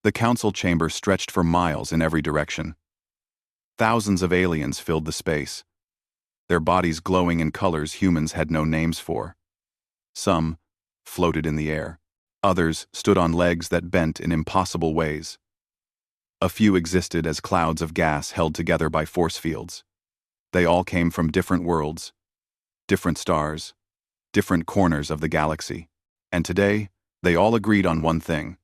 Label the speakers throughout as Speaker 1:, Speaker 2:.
Speaker 1: The council chamber stretched for miles in every direction. Thousands of aliens filled the space, their bodies glowing in colors humans had no names for. Some floated in the air. Others stood on legs that bent in impossible ways. A few existed as clouds of gas held together by force fields. They all came from different worlds, different stars, different corners of the galaxy. And today, they all agreed on one thing.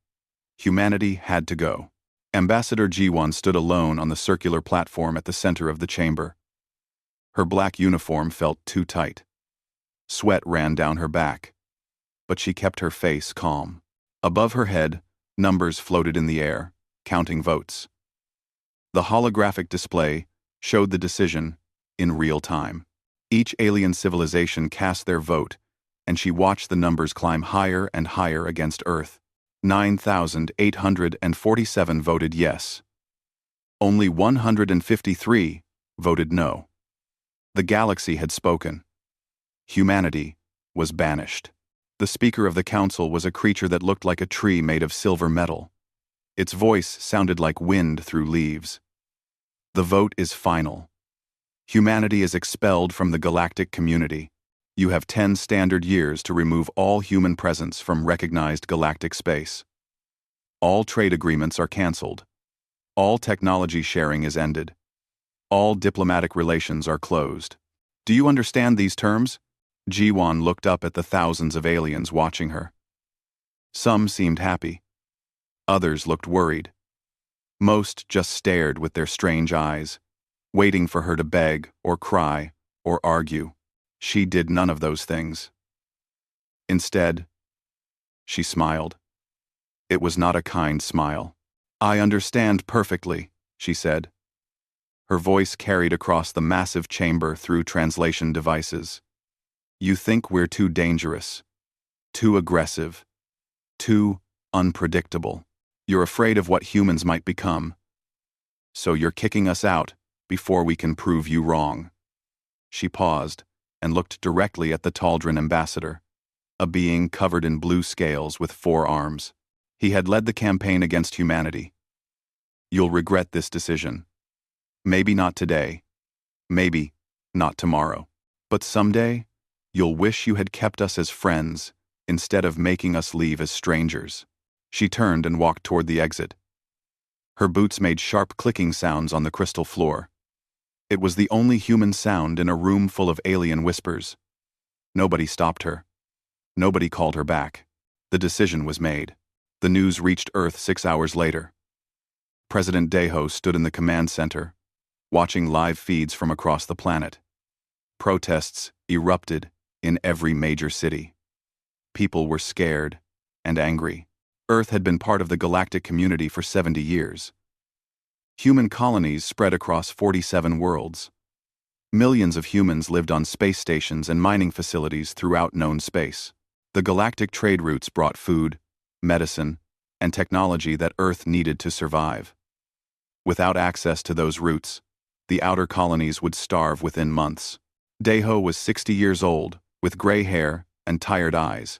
Speaker 1: Humanity had to go. Ambassador G1 stood alone on the circular platform at the center of the chamber. Her black uniform felt too tight. Sweat ran down her back, but she kept her face calm. Above her head, numbers floated in the air, counting votes. The holographic display showed the decision in real time. Each alien civilization cast their vote, and she watched the numbers climb higher and higher against Earth. 9,847 voted yes. Only 153 voted no. The galaxy had spoken. Humanity was banished. The speaker of the council was a creature that looked like a tree made of silver metal. Its voice sounded like wind through leaves. The vote is final. Humanity is expelled from the galactic community. You have 10 standard years to remove all human presence from recognized galactic space. All trade agreements are canceled. All technology sharing is ended. All diplomatic relations are closed. Do you understand these terms? G1 looked up at the thousands of aliens watching her. Some seemed happy. Others looked worried. Most just stared with their strange eyes, waiting for her to beg or cry or argue. She did none of those things. Instead, she smiled. It was not a kind smile. "I understand perfectly," she said. Her voice carried across the massive chamber through translation devices. "You think we're too dangerous, too aggressive, too unpredictable. You're afraid of what humans might become. So you're kicking us out before we can prove you wrong." She paused and looked directly at the Taldran ambassador, a being covered in blue scales with 4 arms. He had led the campaign against humanity. "You'll regret this decision. Maybe not today, maybe not tomorrow, but someday you'll wish you had kept us as friends instead of making us leave as strangers." She turned and walked toward the exit. Her boots made sharp clicking sounds on the crystal floor. It was the only human sound in a room full of alien whispers. Nobody stopped her. Nobody called her back. The decision was made. The news reached Earth 6 hours later. President Deho stood in the command center, watching live feeds from across the planet. Protests erupted in every major city. People were scared and angry. Earth had been part of the galactic community for 70 years. Human colonies spread across 47 worlds. Millions of humans lived on space stations and mining facilities throughout known space. The galactic trade routes brought food, medicine, and technology that Earth needed to survive. Without access to those routes, the outer colonies would starve within months. Deho was 60 years old, with gray hair and tired eyes.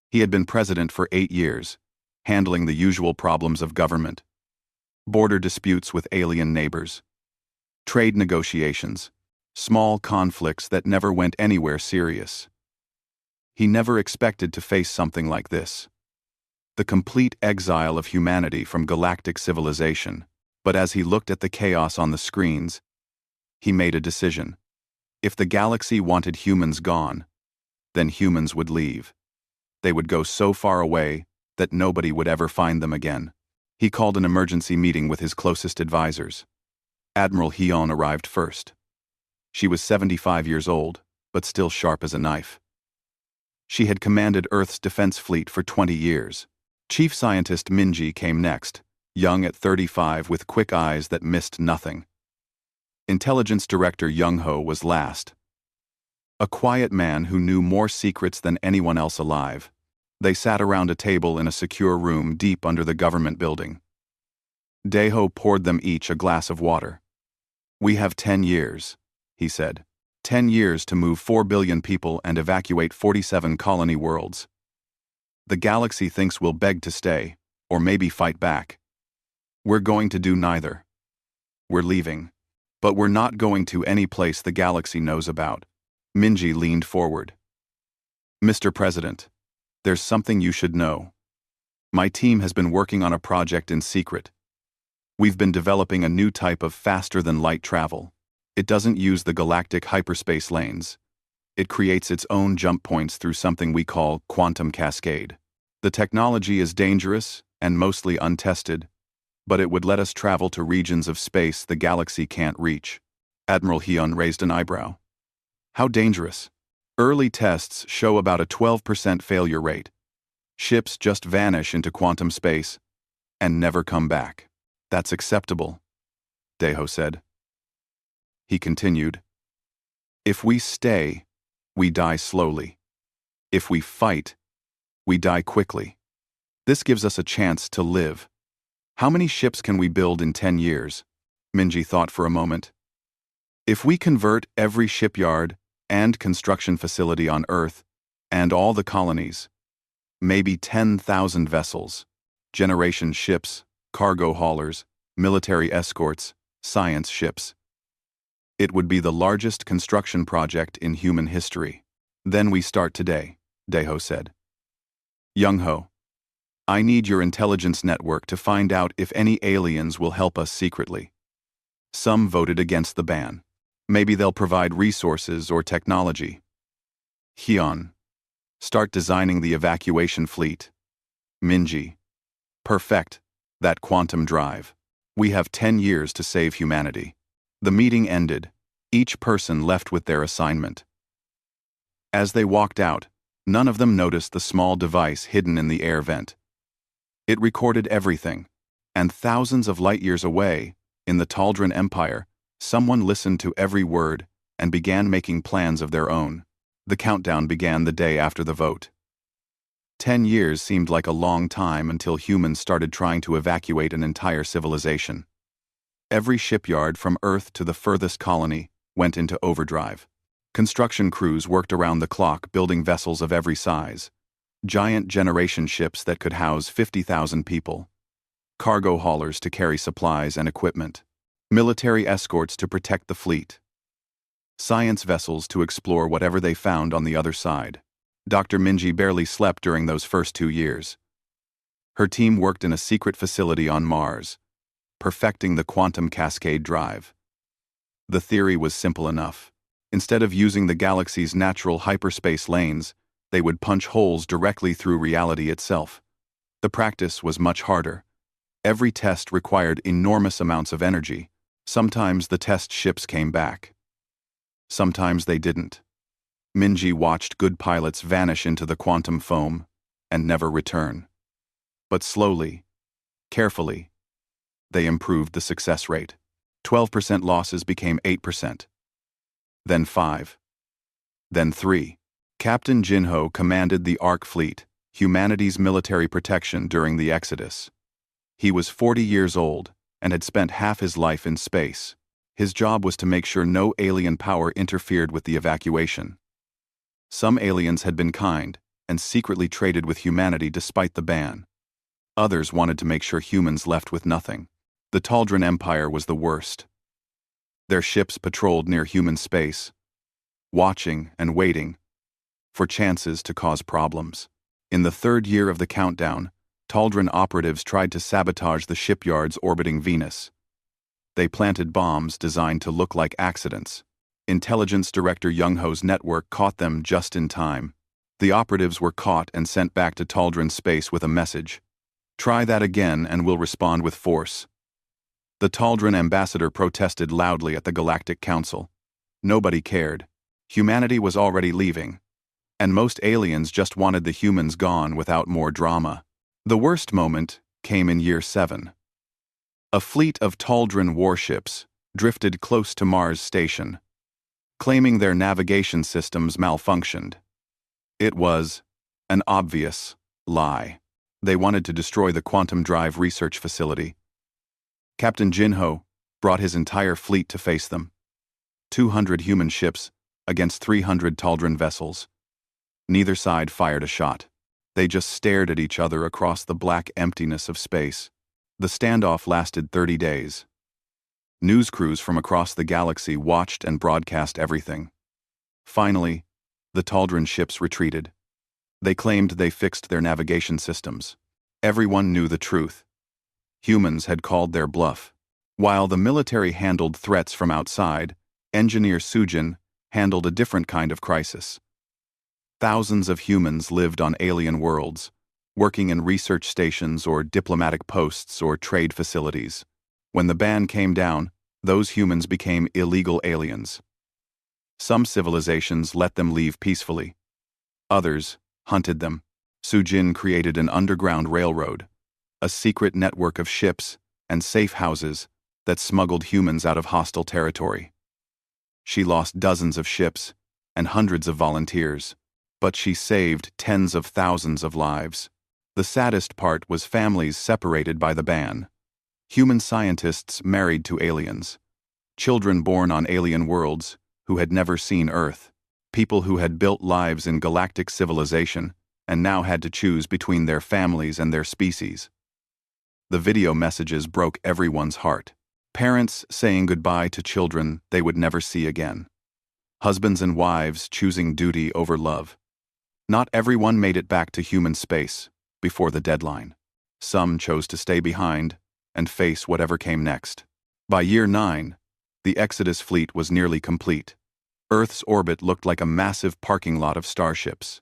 Speaker 1: He had been president for 8 years, handling the usual problems of government: border disputes with alien neighbors, trade negotiations, small conflicts that never went anywhere serious. He never expected to face something like this: the complete exile of humanity from galactic civilization. But as he looked at the chaos on the screens, he made a decision. If the galaxy wanted humans gone, then humans would leave. They would go so far away that nobody would ever find them again. He called an emergency meeting with his closest advisors. Admiral Hyun arrived first. She was 75 years old, but still sharp as a knife. She had commanded Earth's defense fleet for 20 years. Chief Scientist Minji came next, young at 35 with quick eyes that missed nothing. Intelligence Director Young-ho was last. A quiet man who knew more secrets than anyone else alive. They sat around a table in a secure room deep under the government building. Deho poured them each a glass of water. "We have 10 years, he said. 10 years to move 4 billion people and evacuate 47 colony worlds. The galaxy thinks we'll beg to stay, or maybe fight back. We're going to do neither. We're leaving. But we're not going to any place the galaxy knows about. Minji leaned forward. Mr. President, there's something you should know. My team has been working on a project in secret. We've been developing a new type of faster-than-light travel. It doesn't use the galactic hyperspace lanes. It creates its own jump points through something we call quantum cascade. The technology is dangerous and mostly untested, but it would let us travel to regions of space the galaxy can't reach. Admiral Hyun raised an eyebrow. How dangerous? Early tests show about a 12% failure rate. Ships just vanish into quantum space and never come back. That's acceptable, Daeho said. He continued, if we stay, we die slowly. If we fight, we die quickly. This gives us a chance to live. How many ships can we build in 10 years? Minji thought for a moment. If we convert every shipyard and construction facility on Earth and all the colonies, maybe 10,000 vessels, generation ships, cargo haulers, military escorts, science ships. It would be the largest construction project in human history. Then we start today, Daeho said. Young-ho, I need your intelligence network to find out if any aliens will help us secretly. Some voted against the ban. Maybe they'll provide resources or technology. Hyun, start designing the evacuation fleet. Minji, perfect that quantum drive. We have 10 years to save humanity. The meeting ended. Each person left with their assignment. As they walked out, none of them noticed the small device hidden in the air vent. It recorded everything, and thousands of light years away, in the Taldran Empire, someone listened to every word and began making plans of their own. The countdown began the day after the vote. 10 years seemed like a long time until humans started trying to evacuate an entire civilization. Every shipyard from Earth to the furthest colony went into overdrive. Construction crews worked around the clock building vessels of every size. Giant generation ships that could house 50,000 people. Cargo haulers to carry supplies and equipment. Military escorts to protect the fleet. Science vessels to explore whatever they found on the other side. Dr. Minji barely slept during those first 2 years. Her team worked in a secret facility on Mars, perfecting the quantum cascade drive. The theory was simple enough. Instead of using the galaxy's natural hyperspace lanes, they would punch holes directly through reality itself. The practice was much harder. Every test required enormous amounts of energy. Sometimes the test ships came back. Sometimes they didn't. Minji watched good pilots vanish into the quantum foam and never return. But slowly, carefully, they improved the success rate. 12% losses became 8%. Then 5. Then 3. Captain Jinho commanded the Ark Fleet, humanity's military protection during the Exodus. He was 40 years old and had spent half his life in space. His job was to make sure no alien power interfered with the evacuation. Some aliens had been kind and secretly traded with humanity despite the ban. Others wanted to make sure humans left with nothing. The Taldran Empire was the worst. Their ships patrolled near human space, watching and waiting for chances to cause problems. In the 3rd year of the countdown, Taldran operatives tried to sabotage the shipyards orbiting Venus. They planted bombs designed to look like accidents. Intelligence Director Young-ho's network caught them just in time. The operatives were caught and sent back to Taldran space with a message. Try that again and we'll respond with force. The Taldran ambassador protested loudly at the Galactic Council. Nobody cared. Humanity was already leaving. And most aliens just wanted the humans gone without more drama. The worst moment came in year 7. A fleet of Taldran warships drifted close to Mars Station, claiming their navigation systems malfunctioned. It was an obvious lie. They wanted to destroy the quantum drive research facility. Captain Jinho brought his entire fleet to face them. 200 human ships against 300 Taldran vessels. Neither side fired a shot. They just stared at each other across the black emptiness of space. The standoff lasted 30 days. News crews from across the galaxy watched and broadcast everything. Finally, the Taldran ships retreated. They claimed they fixed their navigation systems. Everyone knew the truth. Humans had called their bluff. While the military handled threats from outside, engineer Sujin handled a different kind of crisis. Thousands of humans lived on alien worlds, working in research stations or diplomatic posts or trade facilities. When the ban came down, those humans became illegal aliens. Some civilizations let them leave peacefully. Others hunted them. Sujin created an underground railroad, a secret network of ships and safe houses that smuggled humans out of hostile territory. She lost dozens of ships and hundreds of volunteers, but she saved tens of thousands of lives. The saddest part was families separated by the ban. Human scientists married to aliens. Children born on alien worlds who had never seen Earth. People who had built lives in galactic civilization and now had to choose between their families and their species. The video messages broke everyone's heart. Parents saying goodbye to children they would never see again. Husbands and wives choosing duty over love. Not everyone made it back to human space before the deadline. Some chose to stay behind and face whatever came next. By year 9, the Exodus fleet was nearly complete. Earth's orbit looked like a massive parking lot of starships.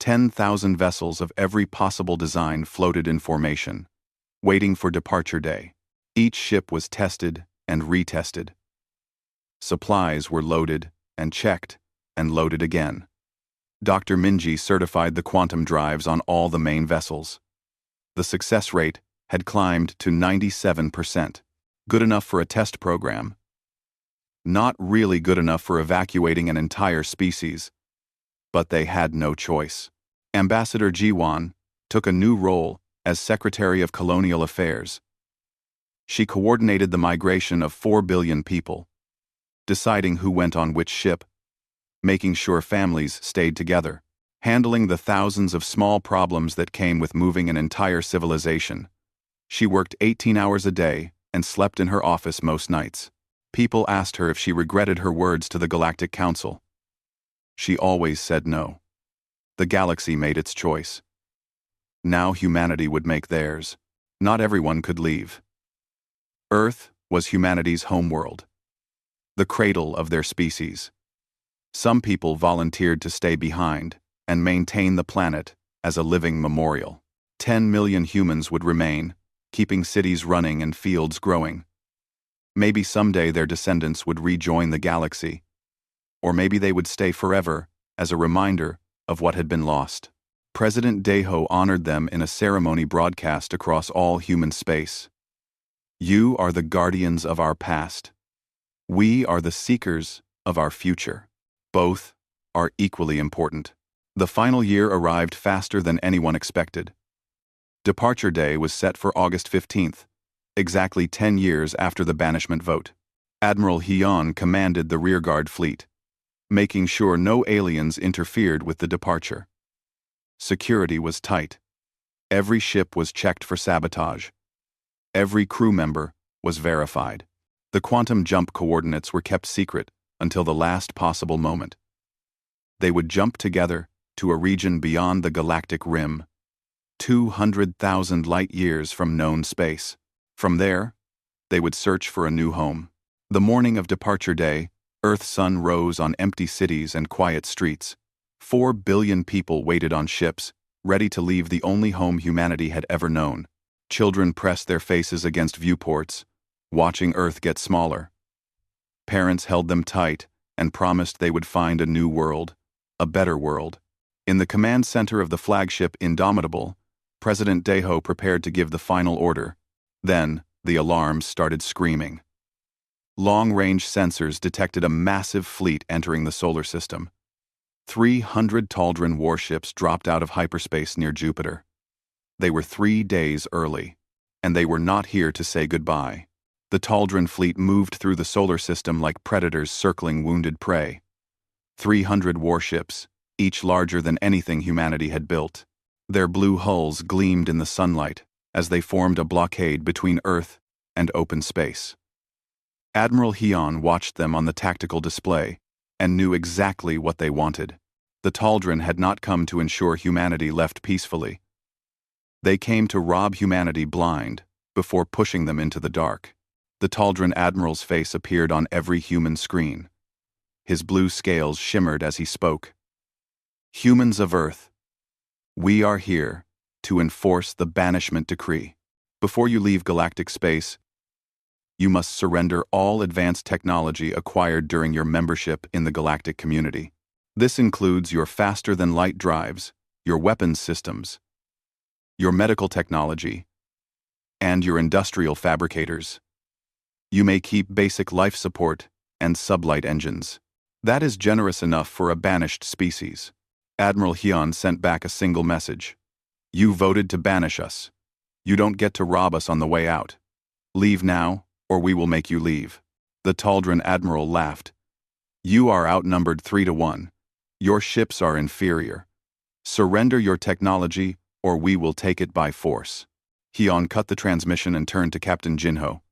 Speaker 1: 10,000 vessels of every possible design floated in formation, waiting for departure day. Each ship was tested and retested. Supplies were loaded and checked and loaded again. Dr. Minji certified the quantum drives on all the main vessels. The success rate had climbed to 97%. Good enough for a test program. Not really good enough for evacuating an entire species. But they had no choice. Ambassador Jiwan took a new role as Secretary of Colonial Affairs. She coordinated the migration of 4 billion people, deciding who went on which ship, making sure families stayed together, handling the thousands of small problems that came with moving an entire civilization. She worked 18 hours a day and slept in her office most nights. People asked her if she regretted her words to the Galactic Council. She always said no. The galaxy made its choice. Now humanity would make theirs. Not everyone could leave. Earth was humanity's homeworld, the cradle of their species. Some people volunteered to stay behind and maintain the planet as a living memorial. 10 million humans would remain, keeping cities running and fields growing. Maybe someday their descendants would rejoin the galaxy, or maybe they would stay forever as a reminder of what had been lost. President Daeho honored them in a ceremony broadcast across all human space. You are the guardians of our past. We are the seekers of our future. Both are equally important. The final year arrived faster than anyone expected. Departure day was set for August 15th, exactly 10 years after the banishment vote. Admiral Hyun commanded the rearguard fleet, making sure no aliens interfered with the departure. Security was tight. Every ship was checked for sabotage. Every crew member was verified. The quantum jump coordinates were kept secret until the last possible moment. They would jump together to a region beyond the galactic rim, 200,000 light-years from known space. From there, they would search for a new home. The morning of departure day, Earth's sun rose on empty cities and quiet streets. 4 billion people waited on ships, ready to leave the only home humanity had ever known. Children pressed their faces against viewports, watching Earth get smaller. Parents held them tight and promised they would find a new world, a better world. In the command center of the flagship Indomitable, President Daeho prepared to give the final order. Then, the alarms started screaming. Long-range sensors detected a massive fleet entering the solar system. 300 Taldran warships dropped out of hyperspace near Jupiter. They were 3 days early, and they were not here to say goodbye. The Taldran fleet moved through the solar system like predators circling wounded prey. 300 warships, each larger than anything humanity had built. Their blue hulls gleamed in the sunlight as they formed a blockade between Earth and open space. Admiral Heon watched them on the tactical display and knew exactly what they wanted. The Taldran had not come to ensure humanity left peacefully. They came to rob humanity blind before pushing them into the dark. The Taldran Admiral's face appeared on every human screen. His blue scales shimmered as he spoke. Humans of Earth, we are here to enforce the banishment decree. Before you leave galactic space, you must surrender all advanced technology acquired during your membership in the galactic community. This includes your faster-than-light drives, your weapons systems, your medical technology, and your industrial fabricators. You may keep basic life support and sublight engines. That is generous enough for a banished species. Admiral Heon sent back a single message. You voted to banish us. You don't get to rob us on the way out. Leave now, or we will make you leave. The Taldran Admiral laughed. You are outnumbered 3-1. Your ships are inferior. Surrender your technology, or we will take it by force. Heon cut the transmission and turned to Captain Jinho.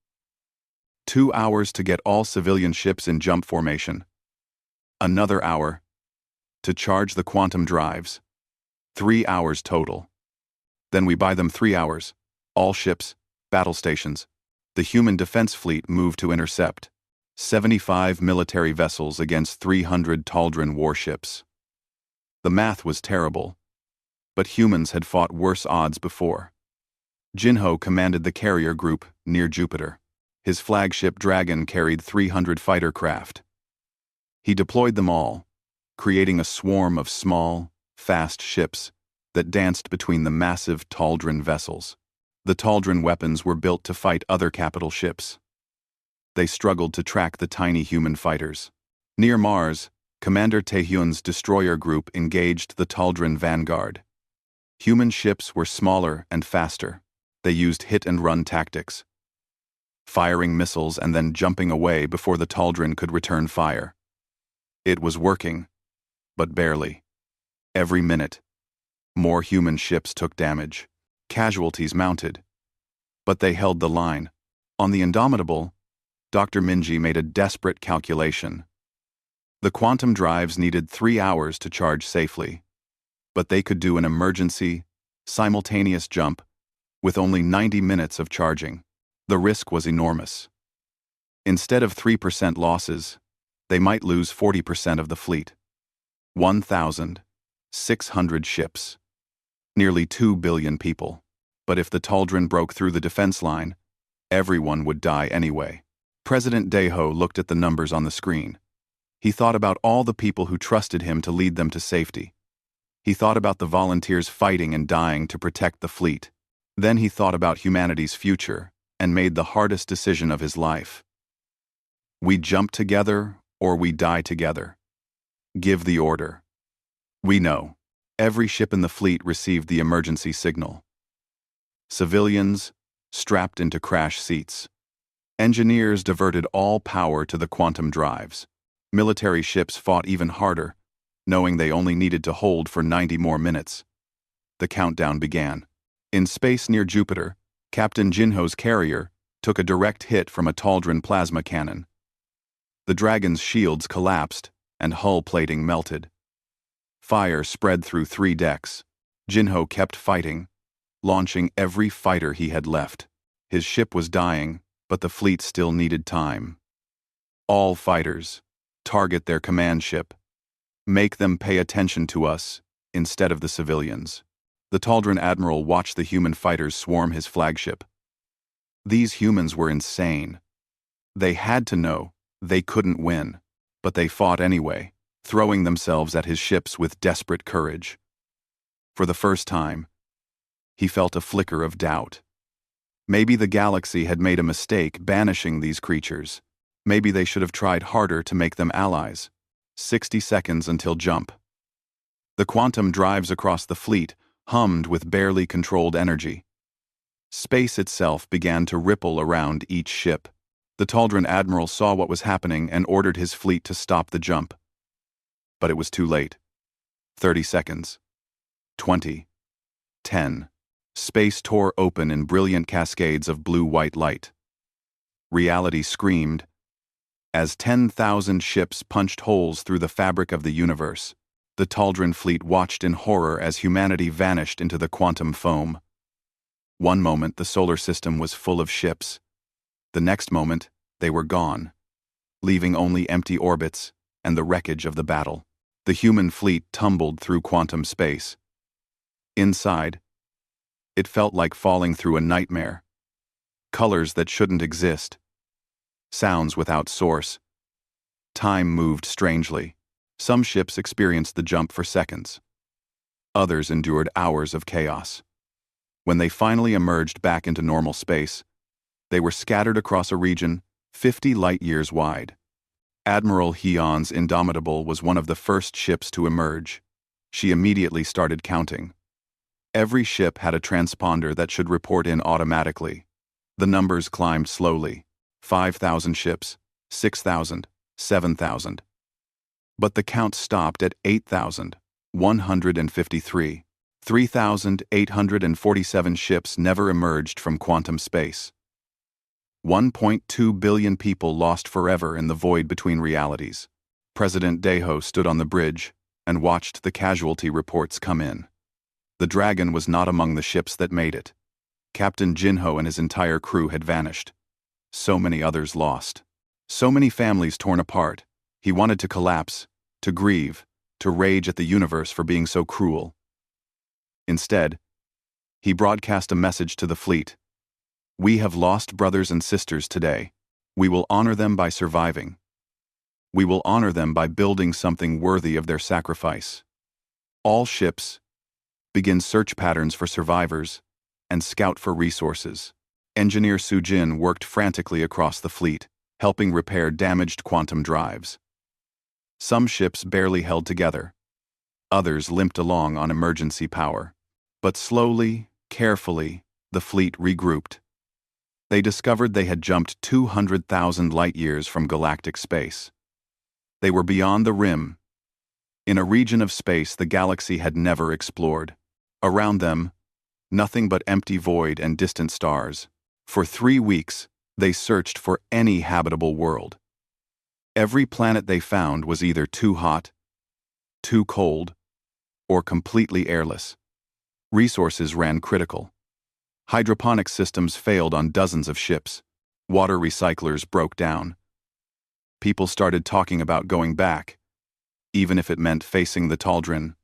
Speaker 1: 2 hours to get all civilian ships in jump formation. Another hour to charge the quantum drives. 3 hours total. Then we buy them 3 hours. All ships, battle stations. The human defense fleet moved to intercept. 75 military vessels against 300 Taldran warships. The math was terrible, but humans had fought worse odds before. Jinho commanded the carrier group near Jupiter. His flagship Dragon carried 300 fighter craft. He deployed them all, creating a swarm of small, fast ships that danced between the massive Taldran vessels. The Taldran weapons were built to fight other capital ships. They struggled to track the tiny human fighters. Near Mars, Commander Taehyun's destroyer group engaged the Taldran vanguard. Human ships were smaller and faster. They used hit-and-run tactics, firing missiles and then jumping away before the Taldran could return fire. It was working, but barely. Every minute, more human ships took damage. Casualties mounted, but they held the line. On the Indomitable, Dr. Minji made a desperate calculation. The quantum drives needed 3 hours to charge safely, but they could do an emergency, simultaneous jump with only 90 minutes of charging. The risk was enormous. Instead of 3% losses, they might lose 40% of the fleet. 1,600 ships. Nearly 2 billion people. But if the Taldran broke through the defense line, everyone would die anyway. President Daeho looked at the numbers on the screen. He thought about all the people who trusted him to lead them to safety. He thought about the volunteers fighting and dying to protect the fleet. Then he thought about humanity's future and made the hardest decision of his life. We jump together or we die together. Give the order. We know. Every ship in the fleet received the emergency signal. Civilians strapped into crash seats. Engineers diverted all power to the quantum drives. Military ships fought even harder, knowing they only needed to hold for 90 more minutes. The countdown began. In space near Jupiter, Captain Jinho's carrier took a direct hit from a Taldran plasma cannon. The Dragon's shields collapsed and hull plating melted. Fire spread through 3 decks. Jinho kept fighting, launching every fighter he had left. His ship was dying, but the fleet still needed time. All fighters, target their command ship. Make them pay attention to us instead of the civilians. The Taldran Admiral watched the human fighters swarm his flagship. These humans were insane. They had to know they couldn't win, but they fought anyway, throwing themselves at his ships with desperate courage. For the first time, he felt a flicker of doubt. Maybe the galaxy had made a mistake banishing these creatures. Maybe they should have tried harder to make them allies. 60 seconds until jump. The quantum drives across the fleet hummed with barely controlled energy. Space itself began to ripple around each ship. The Taldran Admiral saw what was happening and ordered his fleet to stop the jump. But it was too late. 30 seconds. 20. 10. Space tore open in brilliant cascades of blue-white light. Reality screamed as 10,000 ships punched holes through the fabric of the universe. The Taldran fleet watched in horror as humanity vanished into the quantum foam. One moment the solar system was full of ships. The next moment, they were gone, leaving only empty orbits and the wreckage of the battle. The human fleet tumbled through quantum space. Inside, it felt like falling through a nightmare. Colors that shouldn't exist. Sounds without source. Time moved strangely. Some ships experienced the jump for seconds. Others endured hours of chaos. When they finally emerged back into normal space, they were scattered across a region 50 light-years wide. Admiral Hyon's Indomitable was one of the first ships to emerge. She immediately started counting. Every ship had a transponder that should report in automatically. The numbers climbed slowly. 5,000 ships, 6,000, 7,000. But the count stopped at 8,153. 3,847 ships never emerged from quantum space. 1.2 billion people lost forever in the void between realities. President Deho stood on the bridge and watched the casualty reports come in. The Dragon was not among the ships that made it. Captain Jinho and his entire crew had vanished. So many others lost. So many families torn apart. He wanted to collapse, to grieve, to rage at the universe for being so cruel. Instead, he broadcast a message to the fleet. We have lost brothers and sisters today. We will honor them by surviving. We will honor them by building something worthy of their sacrifice. All ships, begin search patterns for survivors, and scout for resources. Engineer Sujin worked frantically across the fleet, helping repair damaged quantum drives. Some ships barely held together. Others limped along on emergency power. But slowly, carefully, the fleet regrouped. They discovered they had jumped 200,000 light-years from galactic space. They were beyond the rim, in a region of space the galaxy had never explored. Around them, nothing but empty void and distant stars. For 3 weeks, they searched for any habitable world. Every planet they found was either too hot, too cold, or completely airless. Resources ran critical. Hydroponic systems failed on dozens of ships. Water recyclers broke down. People started talking about going back, even if it meant facing the Taldran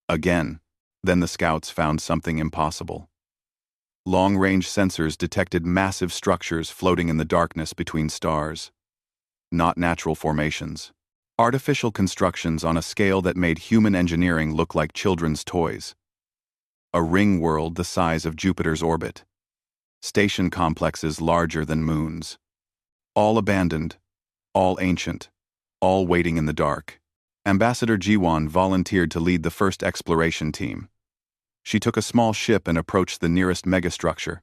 Speaker 1: again. Then the scouts found something impossible. Long-range sensors detected massive structures floating in the darkness between stars. Not natural formations. Artificial constructions on a scale that made human engineering look like children's toys. A ring world the size of Jupiter's orbit. Station complexes larger than moons. All abandoned, all ancient, all waiting in the dark. Ambassador Jiwon volunteered to lead the first exploration team. She took a small ship and approached the nearest megastructure.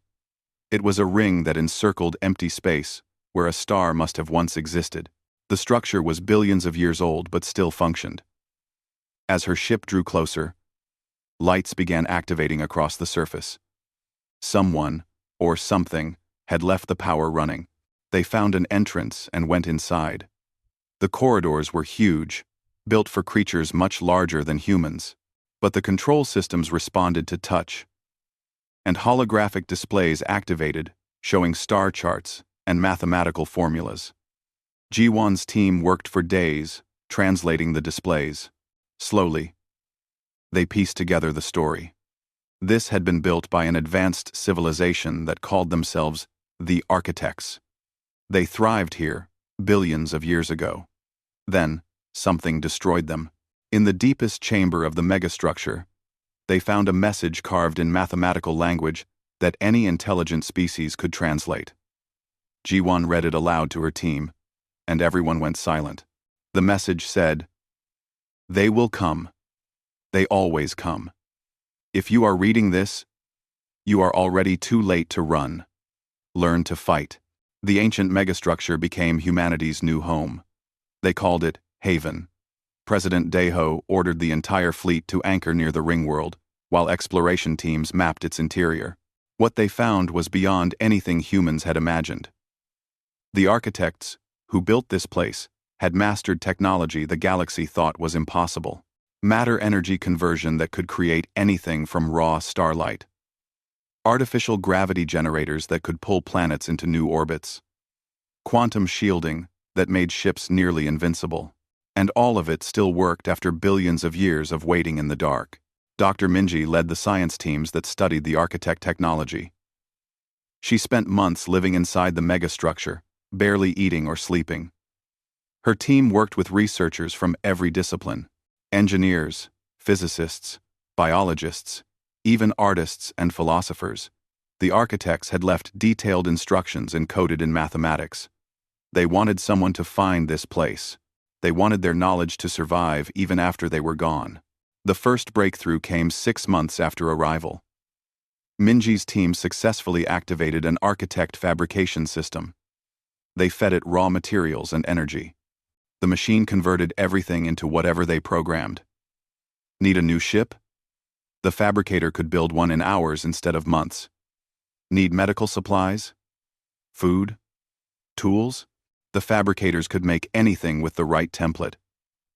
Speaker 1: It was a ring that encircled empty space, where a star must have once existed. The structure was billions of years old but still functioned. As her ship drew closer, lights began activating across the surface. Someone, or something, had left the power running. They found an entrance and went inside. The corridors were huge, built for creatures much larger than humans. But the control systems responded to touch, and holographic displays activated, showing star charts and mathematical formulas. Jiwon's team worked for days, translating the displays. Slowly, they pieced together the story. This had been built by an advanced civilization that called themselves the Architects. They thrived here, billions of years ago. Then, something destroyed them. In the deepest chamber of the megastructure, they found a message carved in mathematical language that any intelligent species could translate. Jiwon read it aloud to her team, and everyone went silent. The message said, "They will come. They always come. If you are reading this, you are already too late to run. Learn to fight." The ancient megastructure became humanity's new home. They called it Haven. President Deho ordered the entire fleet to anchor near the ring world, while exploration teams mapped its interior. What they found was beyond anything humans had imagined. The architects, who built this place, had mastered technology the galaxy thought was impossible. Matter-energy conversion that could create anything from raw starlight. Artificial gravity generators that could pull planets into new orbits. Quantum shielding that made ships nearly invincible. And all of it still worked after billions of years of waiting in the dark. Dr. Minji led the science teams that studied the architect technology. She spent months living inside the megastructure, barely eating or sleeping. Her team worked with researchers from every discipline: engineers, physicists, biologists, even artists and philosophers. The architects had left detailed instructions encoded in mathematics. They wanted someone to find this place. They wanted their knowledge to survive even after they were gone. The first breakthrough came 6 months after arrival. Minji's team successfully activated an architect fabrication system. They fed it raw materials and energy. The machine converted everything into whatever they programmed. Need a new ship? The fabricator could build one in hours instead of months. Need medical supplies? Food? Tools? The fabricators could make anything with the right template.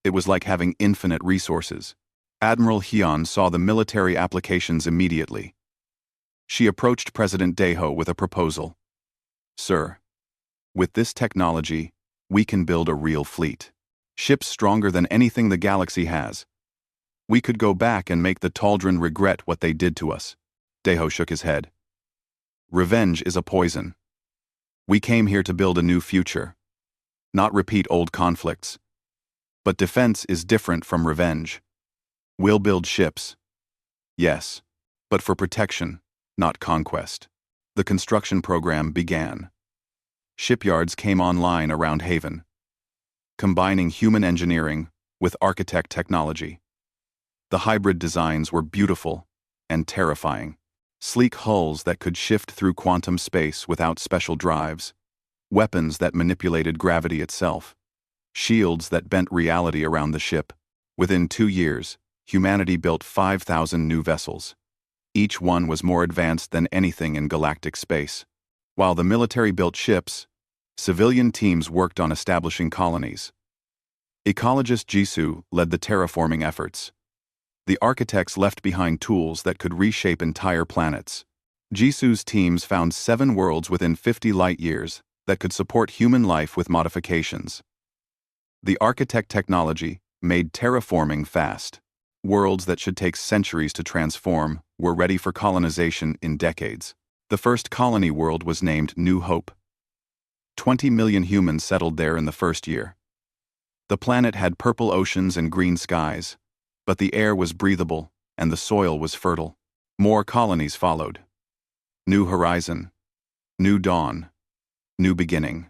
Speaker 1: It was like having infinite resources. Admiral Hyun saw the military applications immediately. She approached President Daeho with a proposal. "Sir, with this technology, we can build a real fleet. Ships stronger than anything the galaxy has. We could go back and make the Taldran regret what they did to us." Daeho shook his head. "Revenge is a poison. We came here to build a new future, not repeat old conflicts. But defense is different from revenge. We'll build ships. Yes, but for protection, not conquest." The construction program began. Shipyards came online around Haven, combining human engineering with architect technology. The hybrid designs were beautiful and terrifying. Sleek hulls that could shift through quantum space without special drives. Weapons that manipulated gravity itself. Shields that bent reality around the ship. Within 2 years, humanity built 5,000 new vessels. Each one was more advanced than anything in galactic space. While the military built ships, civilian teams worked on establishing colonies. Ecologist Jisoo led the terraforming efforts. The architects left behind tools that could reshape entire planets. Jisoo's teams found 7 worlds within 50 light-years that could support human life with modifications. The architect technology made terraforming fast. Worlds that should take centuries to transform were ready for colonization in decades. The first colony world was named New Hope. 20 million humans settled there in the first year. The planet had purple oceans and green skies, but the air was breathable and the soil was fertile. More colonies followed. New horizon, new dawn, new beginning.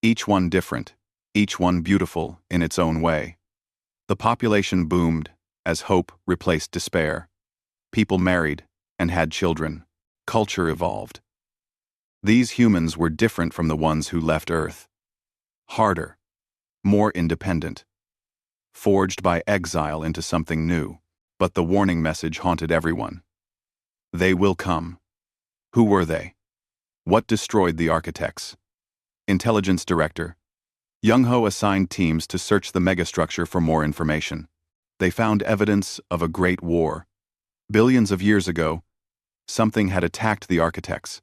Speaker 1: Each one different, each one beautiful in its own way. The population boomed as hope replaced despair. People married and had children. Culture evolved. These humans were different from the ones who left Earth. Harder, more independent. Forged by exile into something new. But the warning message haunted everyone. They will come. Who were they? What destroyed the architects? Intelligence Director Young-ho assigned teams to search the megastructure for more information. They found evidence of a great war. Billions of years ago, something had attacked the architects.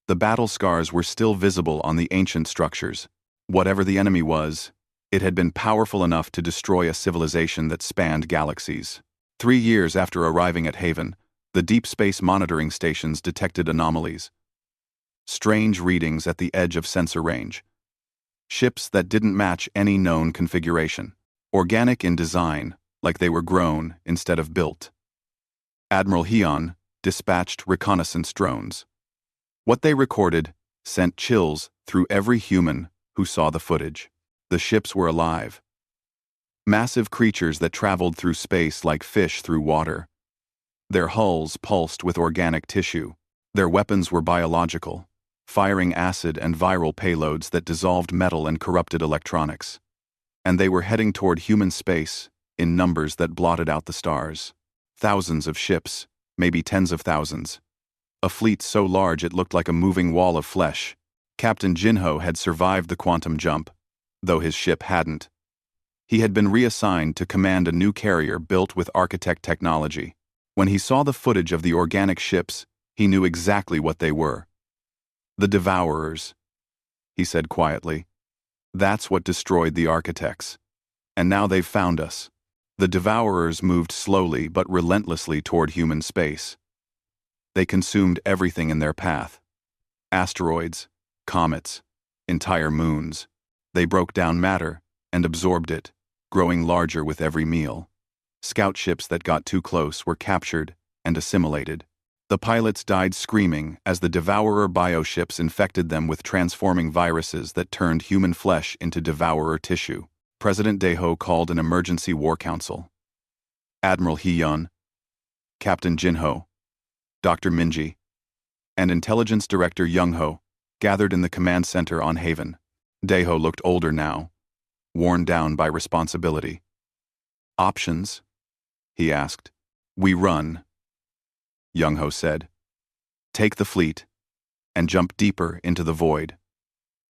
Speaker 1: The battle scars were still visible on the ancient structures. Whatever the enemy was, it had been powerful enough to destroy a civilization that spanned galaxies. 3 years after arriving at Haven, the deep space monitoring stations detected anomalies. Strange readings at the edge of sensor range. Ships that didn't match any known configuration. Organic in design, like they were grown instead of built. Admiral Hyun dispatched reconnaissance drones. What they recorded sent chills through every human who saw the footage. The ships were alive. Massive creatures that traveled through space like fish through water. Their hulls pulsed with organic tissue. Their weapons were biological, firing acid and viral payloads that dissolved metal and corrupted electronics. And they were heading toward human space in numbers that blotted out the stars. Thousands of ships, maybe tens of thousands. A fleet so large it looked like a moving wall of flesh. Captain Jinho had survived the quantum jump, though his ship hadn't. He had been reassigned to command a new carrier built with architect technology. When he saw the footage of the organic ships, he knew exactly what they were. The Devourers, he said quietly. That's what destroyed the architects. And now they've found us. The Devourers moved slowly but relentlessly toward human space. They consumed everything in their path. Asteroids, comets, entire moons. They broke down matter and absorbed it, growing larger with every meal. Scout ships that got too close were captured and assimilated. The pilots died screaming as the Devourer bioships infected them with transforming viruses that turned human flesh into Devourer tissue. President Daeho called an emergency war council. Admiral Hee-yeon, Captain Jinho, Dr. Minji, and Intelligence Director Young-ho gathered in the command center on Haven. Daeho looked older now, worn down by responsibility. Options? He asked. We run, Young-ho said. Take the fleet and jump deeper into the void.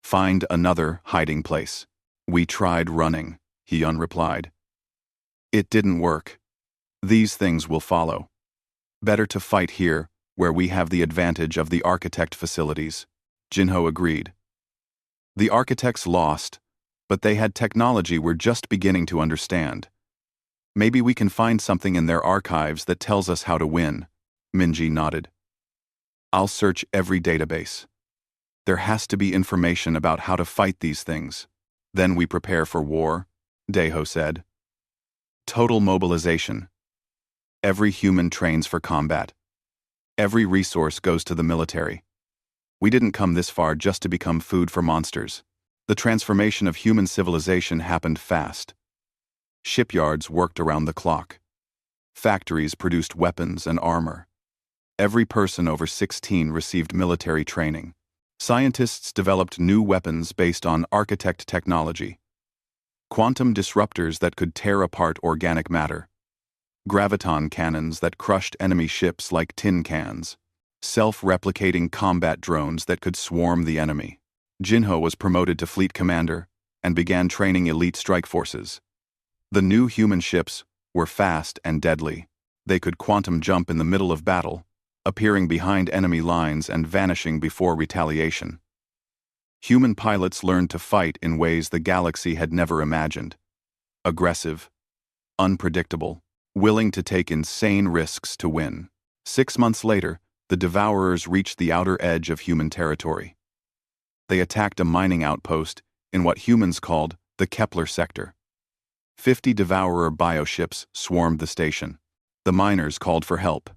Speaker 1: Find another hiding place. We tried running, Hee-yeon replied. It didn't work. These things will follow. Better to fight here, where we have the advantage of the architect facilities, Jinho agreed. The architects lost, but they had technology we're just beginning to understand. Maybe we can find something in their archives that tells us how to win, Minji nodded. I'll search every database. There has to be information about how to fight these things. Then we prepare for war, Daeho said. Total mobilization. Every human trains for combat. Every resource goes to the military. We didn't come this far just to become food for monsters. The transformation of human civilization happened fast. Shipyards worked around the clock. Factories produced weapons and armor. Every person over 16 received military training. Scientists developed new weapons based on architect technology. Quantum disruptors that could tear apart organic matter. Graviton cannons that crushed enemy ships like tin cans. Self-replicating combat drones that could swarm the enemy. Jinho was promoted to fleet commander and began training elite strike forces. The new human ships were fast and deadly. They could quantum jump in the middle of battle, appearing behind enemy lines and vanishing before retaliation. Human pilots learned to fight in ways the galaxy had never imagined. Aggressive, unpredictable, willing to take insane risks to win. 6 months later, the Devourers reached the outer edge of human territory. They attacked a mining outpost in what humans called the Kepler sector. 50 Devourer bioships swarmed the station. The miners called for help.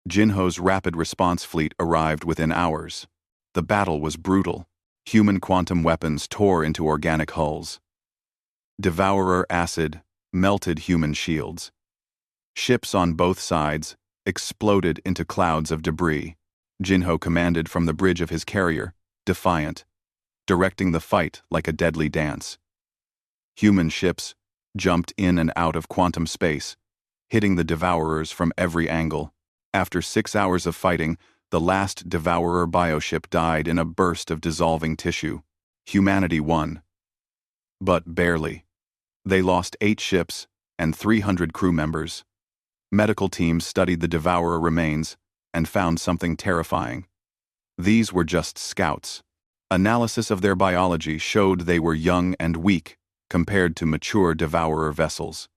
Speaker 1: Jinho's rapid response fleet arrived within hours. The battle was brutal. Human quantum weapons tore into organic hulls. Devourer acid melted human shields. Ships on both sides exploded into clouds of debris. Jinho commanded from the bridge of his carrier, defiant, directing the fight like a deadly dance. Human ships jumped in and out of quantum space, hitting the Devourers from every angle. After 6 hours of fighting, the last Devourer bioship died in a burst of dissolving tissue. Humanity won. But barely. They lost 8 ships and 300 crew members. Medical teams studied the Devourer remains and found something terrifying. These were just scouts. Analysis of their biology showed they were young and weak compared to mature Devourer vessels.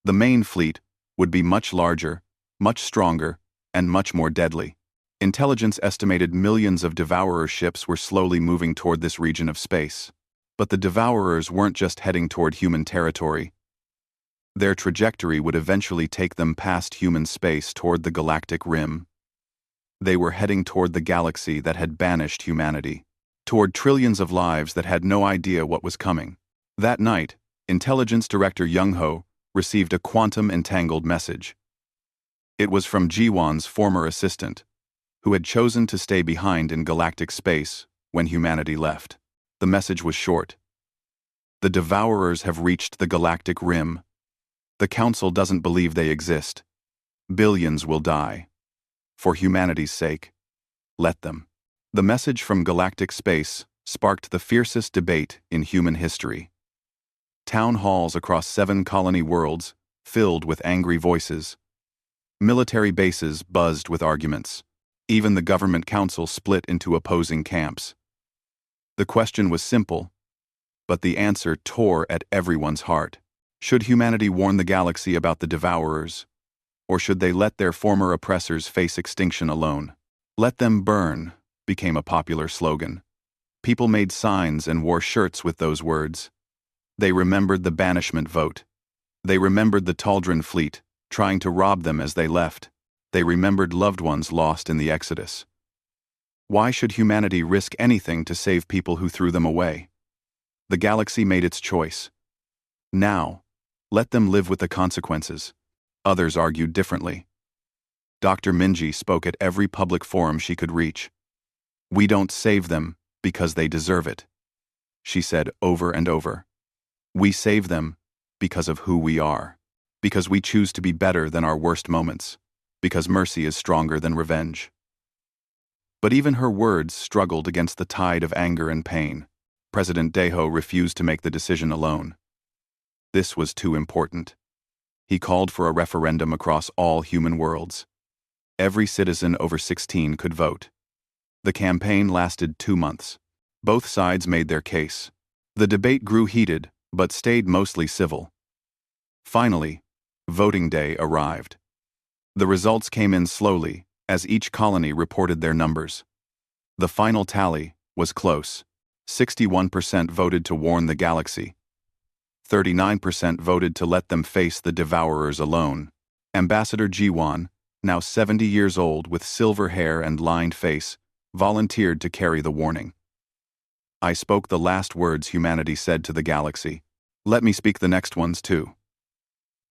Speaker 1: The main fleet would be much larger, much stronger, and much more deadly. Intelligence estimated millions of Devourer ships were slowly moving toward this region of space. But the Devourers weren't just heading toward human territory. Their trajectory would eventually take them past human space toward the galactic rim. They were heading toward the galaxy that had banished humanity, toward trillions of lives that had no idea what was coming. That night, Intelligence Director Young-ho received a quantum-entangled message. It was from Ji-won's former assistant, who had chosen to stay behind in galactic space when humanity left. The message was short. The Devourers have reached the galactic rim. The Council doesn't believe they exist. Billions will die. For humanity's sake, let them. The message from galactic space sparked the fiercest debate in human history. Town halls across 7 colony worlds filled with angry voices. Military bases buzzed with arguments. Even the government council split into opposing camps. The question was simple, but the answer tore at everyone's heart. Should humanity warn the galaxy about the Devourers, or should they let their former oppressors face extinction alone? "Let them burn" became a popular slogan. People made signs and wore shirts with those words. They remembered the banishment vote. They remembered the Taldran fleet, trying to rob them as they left. They remembered loved ones lost in the Exodus. Why should humanity risk anything to save people who threw them away? The galaxy made its choice. Now, let them live with the consequences. Others argued differently. Dr. Minji spoke at every public forum she could reach. "We don't save them because they deserve it," she said over and over. "We save them because of who we are, because we choose to be better than our worst moments, because mercy is stronger than revenge." But even her words struggled against the tide of anger and pain. President Deho refused to make the decision alone. This was too important. He called for a referendum across all human worlds. Every citizen over 16 could vote. The campaign lasted 2 months. Both sides made their case. The debate grew heated, but stayed mostly civil. Finally, voting day arrived. The results came in slowly, as each colony reported their numbers. The final tally was close. 61% voted to warn the galaxy. 39% voted to let them face the Devourers alone. Ambassador Jiwan, now 70 years old with silver hair and lined face, volunteered to carry the warning. "I spoke the last words humanity said to the galaxy. Let me speak the next ones too."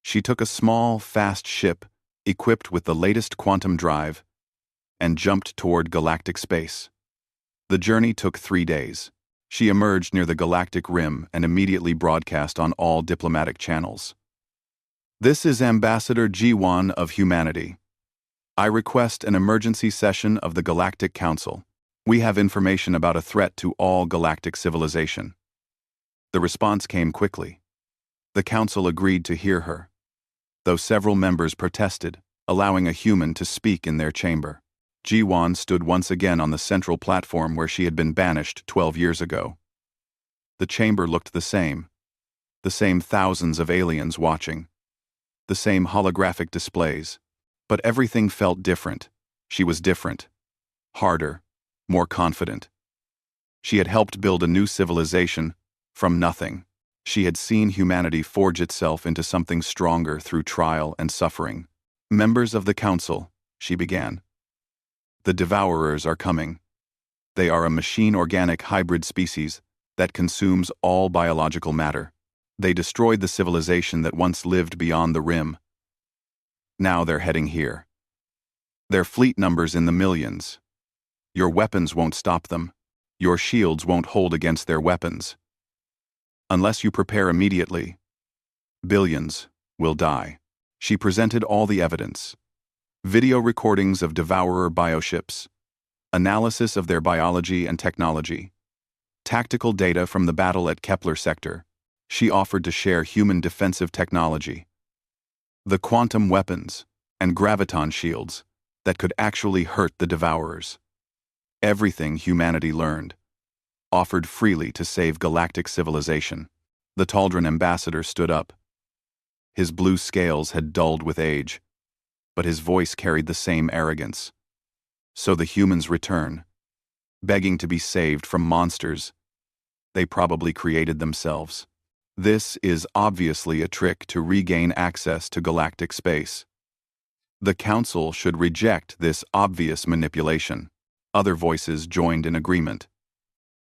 Speaker 1: She took a small, fast ship, equipped with the latest quantum drive, and jumped toward galactic space. The journey took 3 days. She emerged near the galactic rim and immediately broadcast on all diplomatic channels. "This is Ambassador Jiwan of humanity. I request an emergency session of the Galactic Council. We have information about a threat to all galactic civilization." The response came quickly. The Council agreed to hear her, though several members protested, allowing a human to speak in their chamber. Jiwan stood once again on the central platform where she had been banished 12 years ago. The chamber looked the same thousands of aliens watching, the same holographic displays, but everything felt different. She was different, harder, more confident. She had helped build a new civilization from nothing. She had seen humanity forge itself into something stronger through trial and suffering. "Members of the Council," she began. "The Devourers are coming. They are a machine-organic hybrid species that consumes all biological matter. They destroyed the civilization that once lived beyond the rim. Now they're heading here. Their fleet numbers in the millions. Your weapons won't stop them. Your shields won't hold against their weapons. Unless you prepare immediately, billions will die." She presented all the evidence. Video recordings of Devourer bioships, analysis of their biology and technology, tactical data from the battle at Kepler sector. She offered to share human defensive technology, the quantum weapons and graviton shields that could actually hurt the Devourers. Everything humanity learned, offered freely to save galactic civilization. The Taldran ambassador stood up. His blue scales had dulled with age, but his voice carried the same arrogance. "So the humans return, begging to be saved from monsters they probably created themselves. This is obviously a trick to regain access to galactic space. The Council should reject this obvious manipulation." Other voices joined in agreement.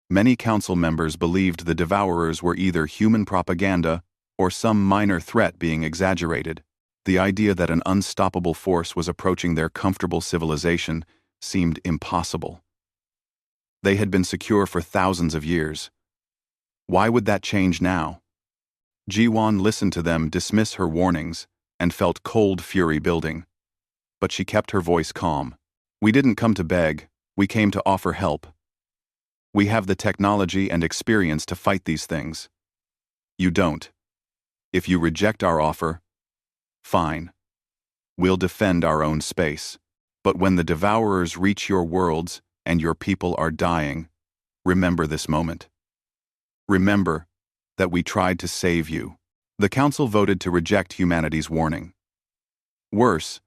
Speaker 1: Many Council members believed the Devourers were either human propaganda or some minor threat being exaggerated. The idea that an unstoppable force was approaching their comfortable civilization seemed impossible. They had been secure for thousands of years. Why would that change now? Ji-won listened to them dismiss her warnings and felt cold fury building. But she kept her voice calm. "We didn't come to beg, we came to offer help. We have the technology and experience to fight these things. You don't. If you reject our offer, fine. We'll defend our own space. But when the devourers reach your worlds and your people are dying, remember this moment. Remember that we tried to save you." The council voted to reject humanity's warning. Worse,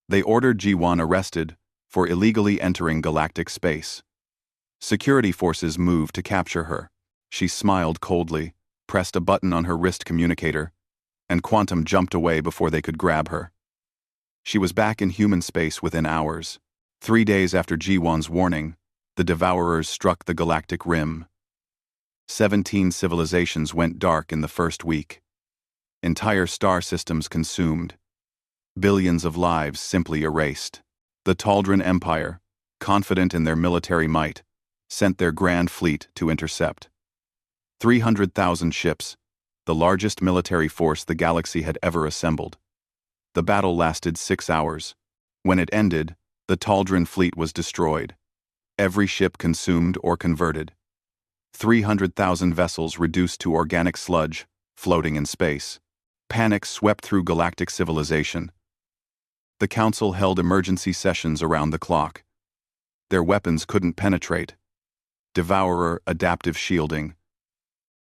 Speaker 1: they ordered Ji-won arrested for illegally entering galactic space. Security forces moved to capture her. She smiled coldly, pressed a button on her wrist communicator, and Quantum jumped away before they could grab her. She was back in human space within hours. 3 days after Ji-won's warning, the Devourers struck the galactic rim. 17 civilizations went dark in the first week. Entire star systems consumed. Billions of lives simply erased. The Taldran Empire, confident in their military might, sent their grand fleet to intercept. 300,000 ships, the largest military force the galaxy had ever assembled. The battle lasted 6 hours. When it ended, the Taldran fleet was destroyed. Every ship consumed or converted. 300,000 vessels reduced to organic sludge, floating in space. Panic swept through galactic civilization. The Council held emergency sessions around the clock. Their weapons couldn't penetrate. Devourer adaptive shielding.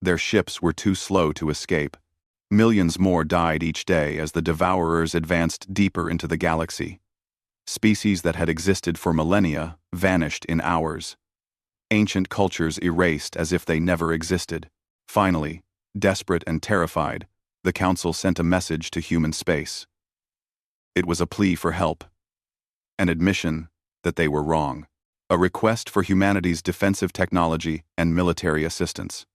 Speaker 1: Their ships were too slow to escape. Millions more died each day as the Devourers advanced deeper into the galaxy. Species that had existed for millennia vanished in hours. Ancient cultures erased as if they never existed. Finally, desperate and terrified, the Council sent a message to human space. It was a plea for help. An admission that they were wrong. A request for humanity's defensive technology and military assistance.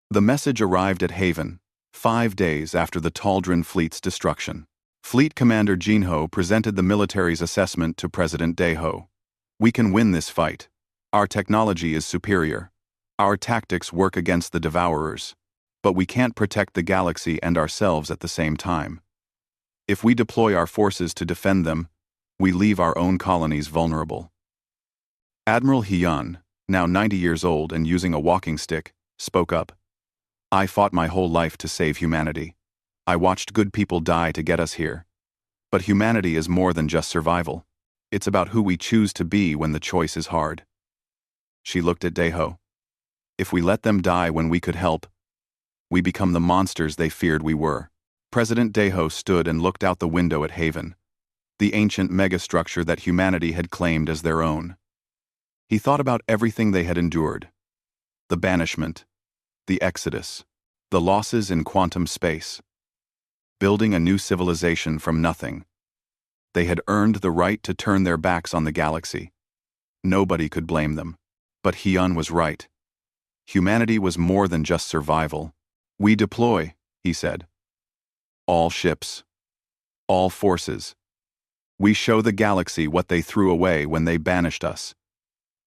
Speaker 1: The message arrived at Haven, 5 days after the Taldran fleet's destruction. Fleet Commander Jinho presented the military's assessment to President Daeho. "We can win this fight. Our technology is superior. Our tactics work against the Devourers. But we can't protect the galaxy and ourselves at the same time. If we deploy our forces to defend them, we leave our own colonies vulnerable." Admiral Hyun, now 90 years old and using a walking stick, spoke up. "I fought my whole life to save humanity. I watched good people die to get us here. But humanity is more than just survival. It's about who we choose to be when the choice is hard." She looked at Daeho. "If we let them die when we could help, we become the monsters they feared we were." President Daeho stood and looked out the window at Haven, the ancient megastructure that humanity had claimed as their own. He thought about everything they had endured. The banishment, the exodus, the losses in quantum space. Building a new civilization from nothing. They had earned the right to turn their backs on the galaxy. Nobody could blame them. But Hyun was right. Humanity was more than just survival. "We deploy," he said. "All ships. All forces. We show the galaxy what they threw away when they banished us.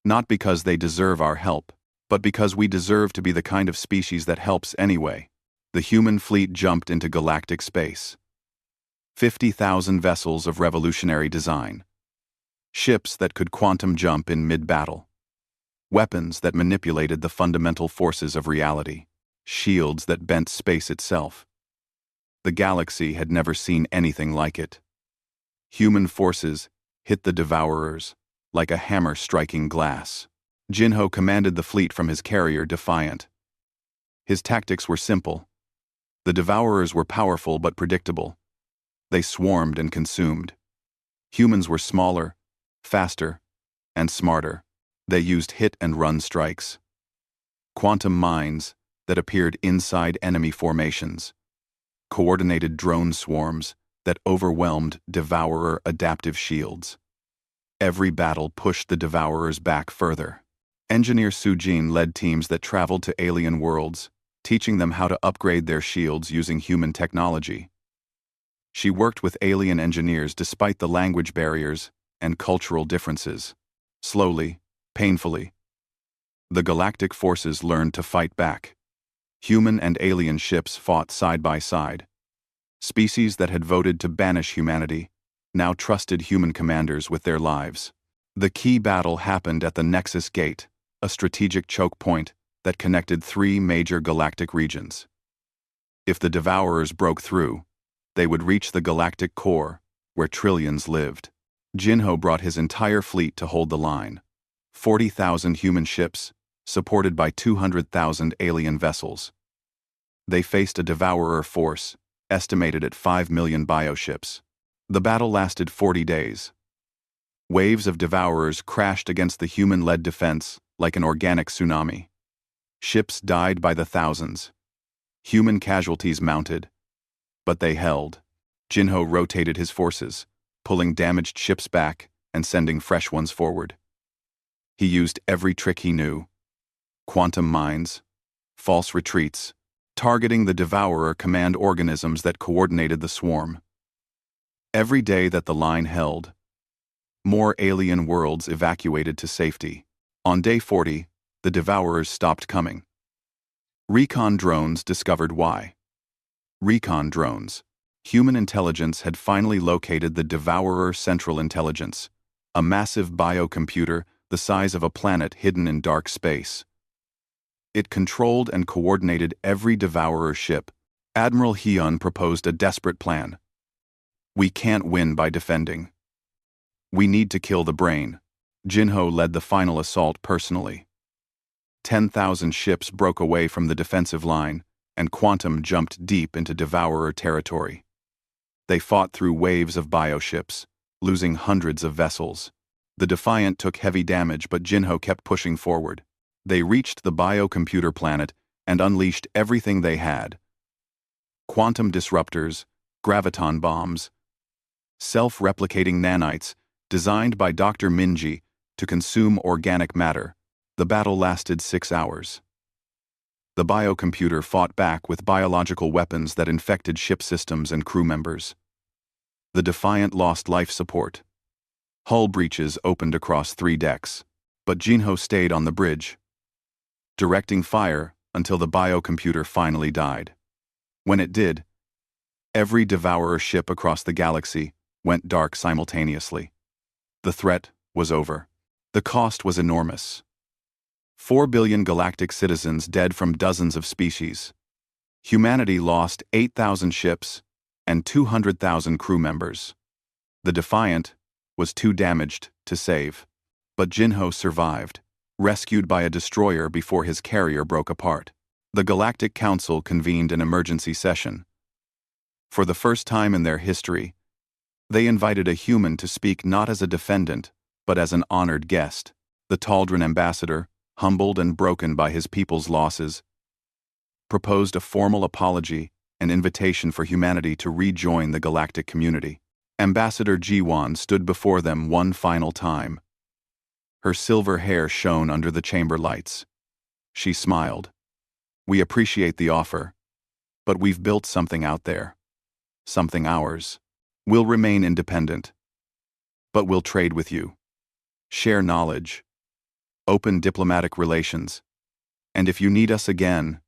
Speaker 1: Not because they deserve our help, but because we deserve to be the kind of species that helps anyway." The human fleet jumped into galactic space. 50,000 vessels of revolutionary design. Ships that could quantum jump in mid-battle. Weapons that manipulated the fundamental forces of reality. Shields that bent space itself. The galaxy had never seen anything like it. Human forces hit the Devourers like a hammer striking glass. Jinho commanded the fleet from his carrier, Defiant. His tactics were simple. The Devourers were powerful but predictable. They swarmed and consumed. Humans were smaller, faster, and smarter. They used hit-and-run strikes. Quantum mines that appeared inside enemy formations. Coordinated drone swarms that overwhelmed Devourer adaptive shields. Every battle pushed the Devourers back further. Engineer Sujin led teams that traveled to alien worlds, teaching them how to upgrade their shields using human technology. She worked with alien engineers despite the language barriers and cultural differences. Slowly, painfully, the galactic forces learned to fight back. Human and alien ships fought side by side. Species that had voted to banish humanity now trusted human commanders with their lives. The key battle happened at the Nexus Gate, a strategic choke point that connected three major galactic regions. If the Devourers broke through, they would reach the galactic core, where trillions lived. Jinho brought his entire fleet to hold the line. 40,000 human ships, supported by 200,000 alien vessels. They faced a Devourer force, estimated at 5 million bioships. The battle lasted 40 days. Waves of Devourers crashed against the human-led defense like an organic tsunami. Ships died by the thousands. Human casualties mounted. But they held. Jinho rotated his forces, pulling damaged ships back and sending fresh ones forward. He used every trick he knew. Quantum mines, false retreats, targeting the Devourer command organisms that coordinated the swarm. Every day that the line held, more alien worlds evacuated to safety. On day 40, the Devourers stopped coming. Recon drones discovered why. Recon drones. Human intelligence had finally located the Devourer Central Intelligence, a massive biocomputer the size of a planet hidden in dark space. It controlled and coordinated every Devourer ship. Admiral Hyun proposed a desperate plan. We can't win by defending. We need to kill the brain. Jinho led the final assault personally. 10,000 ships broke away from the defensive line, and Quantum jumped deep into Devourer territory. They fought through waves of bioships, losing hundreds of vessels. The Defiant took heavy damage, but Jinho kept pushing forward. They reached the biocomputer planet and unleashed everything they had. Quantum disruptors, graviton bombs, self-replicating nanites designed by Dr. Minji to consume organic matter. The battle lasted 6 hours. The biocomputer fought back with biological weapons that infected ship systems and crew members. The Defiant lost life support. Hull breaches opened across 3 decks, but Jinho stayed on the bridge, directing fire until the biocomputer finally died. When it did, every Devourer ship across the galaxy went dark simultaneously. The threat was over. The cost was enormous. 4 billion galactic citizens dead from dozens of species. Humanity lost 8,000 ships and 200,000 crew members. The Defiant was too damaged to save, but Jinho survived, rescued by a destroyer before his carrier broke apart. The Galactic Council convened an emergency session. For the first time in their history, they invited a human to speak not as a defendant, but as an honored guest. The Taldran ambassador, humbled and broken by his people's losses, proposed a formal apology and invitation for humanity to rejoin the galactic community. Ambassador Jiwan stood before them one final time. Her silver hair shone under the chamber lights. She smiled. We appreciate the offer, but we've built something out there. Something ours. We'll remain independent, but we'll trade with you. Share knowledge. Open diplomatic relations. And if you need us again,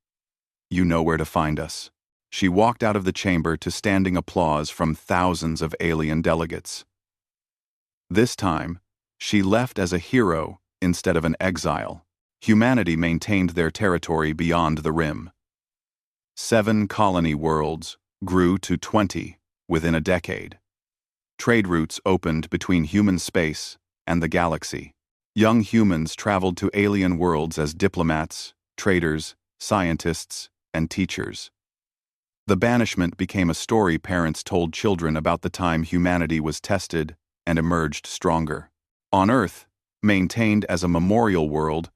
Speaker 1: you know where to find us. She walked out of the chamber to standing applause from thousands of alien delegates. This time, she left as a hero instead of an exile. Humanity maintained their territory beyond the rim. 7 colony worlds grew to 20 within a decade. Trade routes opened between human space and the galaxy. Young humans traveled to alien worlds as diplomats, traders, scientists, and teachers. The banishment became a story parents told children about the time humanity was tested and emerged stronger. On Earth, maintained as a memorial world,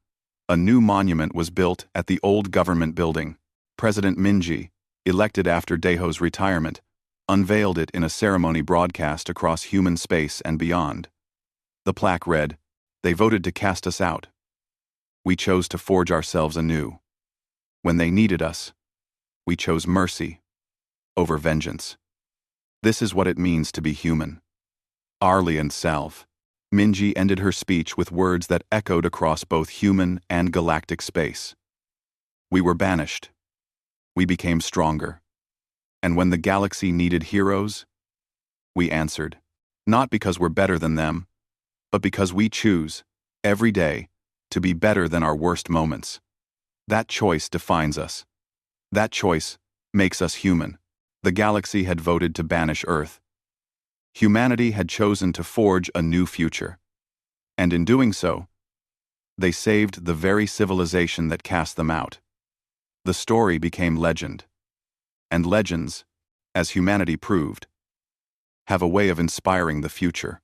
Speaker 1: a new monument was built at the old government building. President Minji, elected after Daeho's retirement, unveiled it in a ceremony broadcast across human space and beyond. The plaque read, "They voted to cast us out. We chose to forge ourselves anew. When they needed us, we chose mercy over vengeance. This is what it means to be human." Arlie and Salve. Minji ended her speech with words that echoed across both human and galactic space. We were banished, we became stronger. And when the galaxy needed heroes, we answered. Not because we're better than them, but because we choose, every day, to be better than our worst moments. That choice defines us. That choice makes us human. The galaxy had voted to banish Earth. Humanity had chosen to forge a new future. And in doing so, they saved the very civilization that cast them out. The story became legend. And legends, as humanity proved, have a way of inspiring the future.